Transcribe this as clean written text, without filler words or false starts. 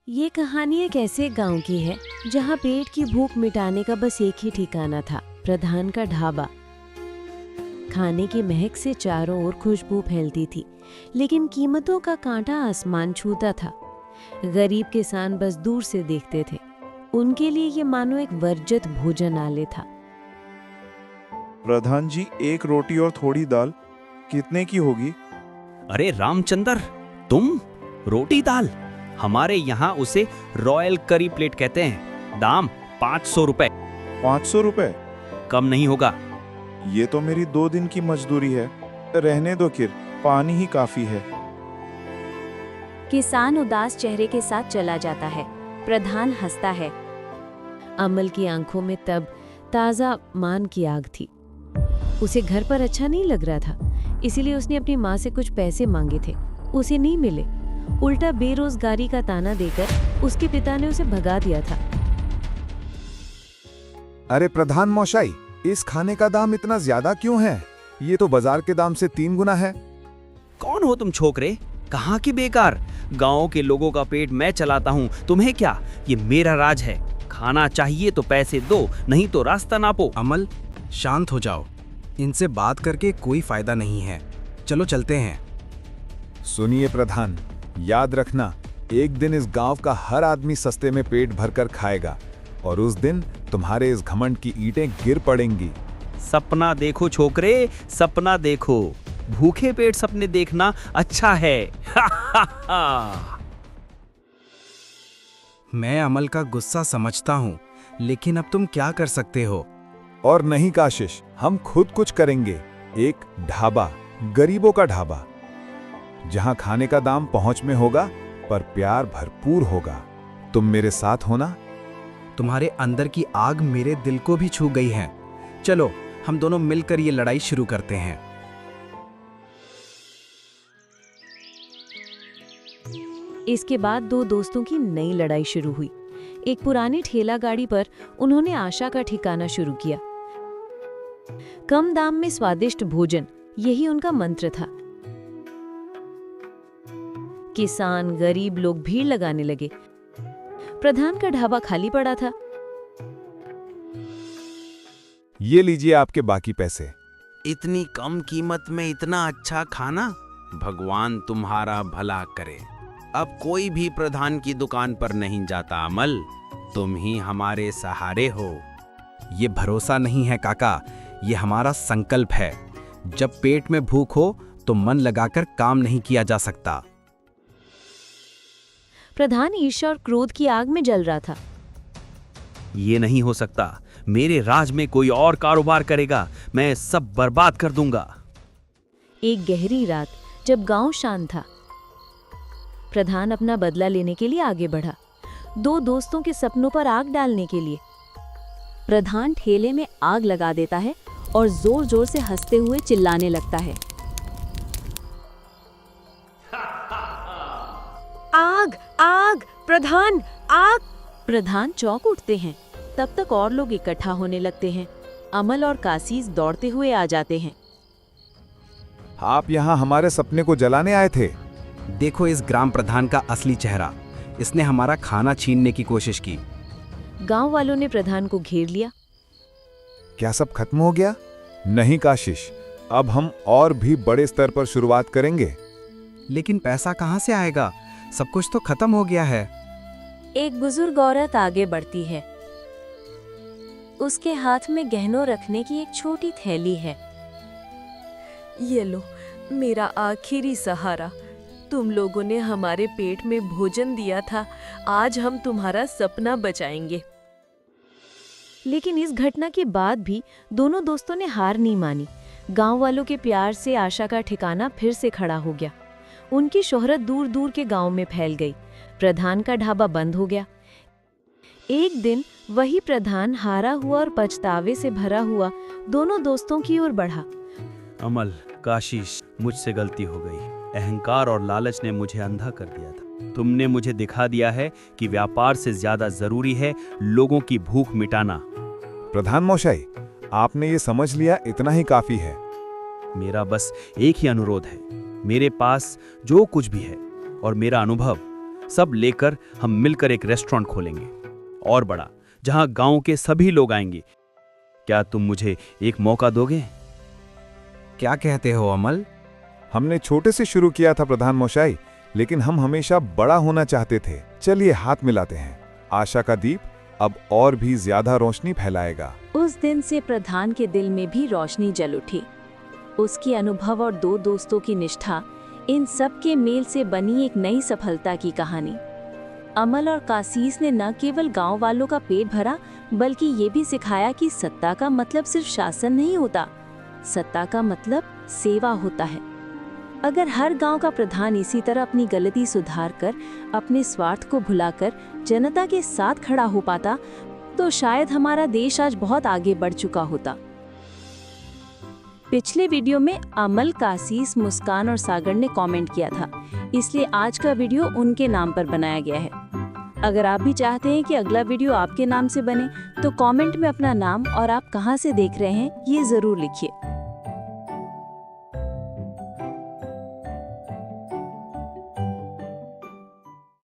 ये कहानी एक ऐसे गांव की है जहां पेट की भूख मिटाने का बस एक ही ठिकाना था, प्रधान का ढाबा। खाने की महक से चारों ओर खुशबू फैलती थी, लेकिन कीमतों का कांटा आसमान छूता था। गरीब किसान बस दूर से देखते थे। उनके लिए ये मानो एक वर्जित भोजनालय था। प्रधान जी, एक रोटी और थोड़ी दाल कितने की होगी? अरे रामचंद्र, तुम रोटी दाल? हमारे यहाँ उसे रॉयल करी प्लेट कहते हैं। दाम 500 रुपए। 500 रुपए? कम नहीं होगा। ये तो मेरी 2 दिन की मजदूरी है। रहने दो किर, पानी ही काफी है। किसान उदास चेहरे के साथ चला जाता है। प्रधान हंसता है। अमल की आंखों में तब ताजा मान की आग थी। उसे घर पर अच्छा नहीं लग रहा था, इसीलिए उसने अपनी माँ से कुछ पैसे मांगे थे। उसे नहीं मिले। उल्टा बेरोजगारी का ताना देकर उसके पिता ने उसे भगा दिया था। अरे प्रधान मौशाई, इस खाने का दाम इतना ज्यादा क्यों है? ये तो बाजार के दाम से 3 गुना है। कौन हो तुम छोकरे? कहाँ की बेकार? गांव के लोगों का पेट मैं चलाता हूँ, तुम्हें क्या? ये मेरा राज है। खाना चाहिए तो पैसे दो, नहीं तो रास्ता नापो। अमल, शांत हो जाओ। इनसे बात करके कोई फायदा नहीं है। चलो चलते हैं। सुनिए प्रधान, याद रखना, एक दिन इस गांव का हर आदमी सस्ते में पेट भरकर खाएगा और उस दिन तुम्हारे इस घमंड की ईंटें गिर पड़ेंगी। सपना देखो छोकरे, सपना देखो। भूखे पेट सपने देखना अच्छा है। मैं अमल का गुस्सा समझता हूँ, लेकिन अब तुम क्या कर सकते हो? और नहीं काशिश, हम खुद कुछ करेंगे। एक ढाबा, गरीबों का ढाबा, जहां खाने का दाम पहुंच में होगा पर प्यार भरपूर होगा। तुम मेरे साथ हो ना? तुम्हारे अंदर की आग मेरे दिल को भी छू गई है। चलो हम दोनों मिलकर ये लड़ाई शुरू करते हैं। इसके बाद दो दोस्तों की नई लड़ाई शुरू हुई। एक पुरानी ठेला गाड़ी पर उन्होंने आशा का ठिकाना शुरू किया। कम दाम में स्वादिष्ट भोजन, यही उनका मंत्र था। किसान, गरीब लोग भीड़ लगाने लगे। प्रधान का ढाबा खाली पड़ा था। ये लीजिए आपके बाकी पैसे। इतनी कम कीमत में इतना अच्छा खाना? भगवान तुम्हारा भला करे। अब कोई भी प्रधान की दुकान पर नहीं जाता। अमल, तुम ही हमारे सहारे हो। ये भरोसा नहीं है काका, ये हमारा संकल्प है। जब पेट में भूख हो तो मन लगाकर काम नहीं किया जा सकता। प्रधान ईर्ष्या और क्रोध की आग में जल रहा था। ये नहीं हो सकता। मेरे राज में कोई और कारोबार करेगा, मैं सब बर्बाद कर दूंगा। एक गहरी रात, जब गांव शांत था, प्रधान अपना बदला लेने के लिए आगे बढ़ा। दो दोस्तों के सपनों पर आग डालने के लिए। प्रधान ठेले में आग लगा देता है और जोर जोर से हंसते हुए चिल्लाने लगता है। आग, आग, प्रधान, आग! प्रधान चौंक उठते हैं। तब तक और लोग इकट्ठा होने लगते हैं। अमल और कासीस दौड़ते हुए आ जाते हैं। आप यहाँ हमारे सपने को जलाने आए थे? देखो इस ग्राम प्रधान का असली चेहरा। इसने हमारा खाना छीनने की कोशिश की। गांव वालों ने प्रधान को घेर लिया। क्या सब खत्म हो गया? नहीं काशिश, अब हम और भी बड़े स्तर पर शुरुआत करेंगे। लेकिन पैसा कहाँ से आएगा? सब कुछ तो खत्म हो गया है। एक बुजुर्ग औरत आगे बढ़ती है। उसके हाथ में गहनों रखने की एक छोटी थैली है। ये लो, मेरा आखिरी सहारा। तुम लोगों ने हमारे पेट में भोजन दिया था, आज हम तुम्हारा सपना बचाएंगे। लेकिन इस घटना के बाद भी दोनों दोस्तों ने हार नहीं मानी। गांव वालों के प्यार से आशा का ठिकाना फिर से खड़ा हो गया। उनकी शोहरत दूर दूर के गांव में फैल गई। प्रधान का ढाबा बंद हो गया। एक दिन वही प्रधान हारा हुआ और पछतावे से भरा हुआ दोनों दोस्तों की ओर बढ़ा। अमल, काशिश, मुझसे गलती हो गई। अहंकार और लालच ने मुझे अंधा कर दिया था। तुमने मुझे दिखा दिया है कि व्यापार से ज्यादा जरूरी है लोगों की भूख मिटाना। प्रधान मौशाई, आपने ये समझ लिया, इतना ही काफी है। मेरा बस एक ही अनुरोध है। मेरे पास जो कुछ भी है और मेरा अनुभव, सब लेकर हम मिलकर एक रेस्टोरेंट खोलेंगे, और बड़ा, जहां गांव के सभी लोग आएंगे। क्या तुम मुझे एक मौका दोगे? क्या कहते हो अमल? हमने छोटे से शुरू किया था प्रधान मोशाई, लेकिन हम हमेशा बड़ा होना चाहते थे। चलिए हाथ मिलाते हैं। आशा का दीप अब और भी ज्यादा रोशनी फैलाएगा। उस दिन से प्रधान के दिल में भी रोशनी जल उठी। उसकी अनुभव और दो दोस्तों की निष्ठा, इन सब के मेल से बनी एक नई सफलता की कहानी। अमल और कासीस ने न केवल गांव वालों का पेट भरा, बल्कि ये भी सिखाया कि सत्ता का मतलब सिर्फ शासन नहीं होता, सत्ता का मतलब सेवा होता है। अगर हर गांव का प्रधान इसी तरह अपनी गलती सुधार कर, अपने स्वार्थ को भुलाकर जनता के साथ खड़ा हो पाता, तो शायद हमारा देश आज बहुत आगे बढ़ चुका होता। पिछले वीडियो में अमल, कासीस, मुस्कान और सागर ने कमेंट किया था, इसलिए आज का वीडियो उनके नाम पर बनाया गया है। अगर आप भी चाहते हैं कि अगला वीडियो आपके नाम से बने, तो कमेंट में अपना नाम और आप कहां से देख रहे हैं ये जरूर लिखिए।